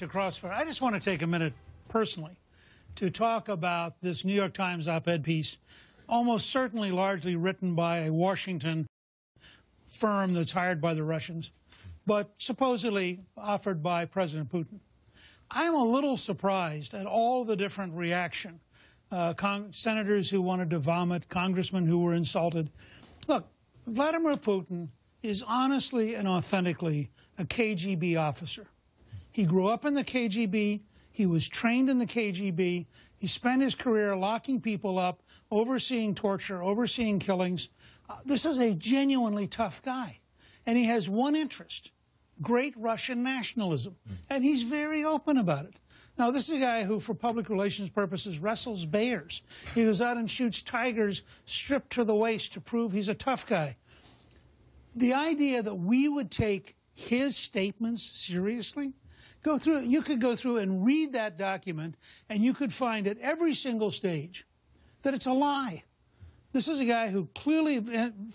to Crossfire. I just want to take a minute personally to talk about this New York Times op-ed piece, almost certainly largely written by a Washington firm that's hired by the Russians, but supposedly offered by President Putin. I'm a little surprised at all the different reaction. Senators who wanted to vomit, congressmen who were insulted. Look, Vladimir Putin is honestly and authentically a KGB officer. He grew up in the KGB. He was trained in the KGB. He spent his career locking people up, overseeing torture, overseeing killings. This is a genuinely tough guy. And he has one interest, great Russian nationalism. And he's very open about it. Now, this is a guy who, for public relations purposes, wrestles bears. He goes out and shoots tigers stripped to the waist to prove he's a tough guy. The idea that we would take his statements seriously, go through it. You could go through and read that document, and you could find at every single stage that it's a lie. This is a guy who clearly,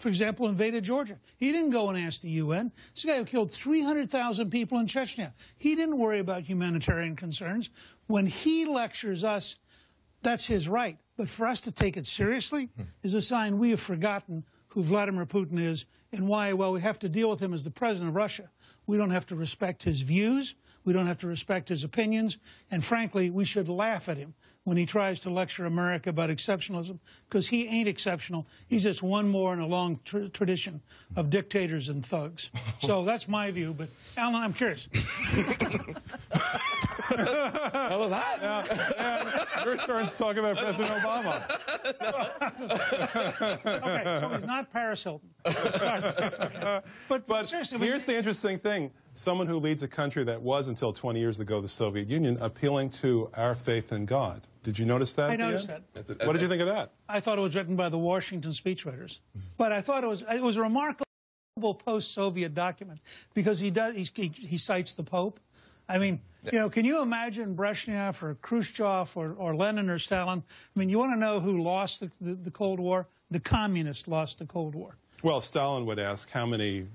for example, invaded Georgia. He didn't go and ask the UN. This is a guy who killed 300,000 people in Chechnya. He didn't worry about humanitarian concerns. When he lectures us, that's his right. But for us to take it seriously is a sign we have forgotten who Vladimir Putin is and why, well, we have to deal with him as the president of Russia. We don't have to respect his views. We don't have to respect his opinions. And frankly, we should laugh at him when he tries to lecture America about exceptionalism, because he ain't exceptional. He's just one more in a long tradition of dictators and thugs. So that's my view. But, Alan, I'm curious. Hell of that. Yeah. Your turn to talk about President Obama. Okay, so he's not Paris Hilton. Okay. But seriously, here's the interesting thing. Someone who leads a country that was, until 20 years ago, the Soviet Union, appealing to our faith in God. Did you notice that? I noticed that. What did you think of that? I thought it was written by the Washington speechwriters. But I thought it was a remarkable post-Soviet document, because he cites the Pope. I mean, you know, can you imagine Brezhnev or Khrushchev or Lenin or Stalin? I mean, you want to know who lost the Cold War? The communists lost the Cold War. Well, Stalin would ask, how many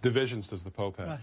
divisions does the Pope have?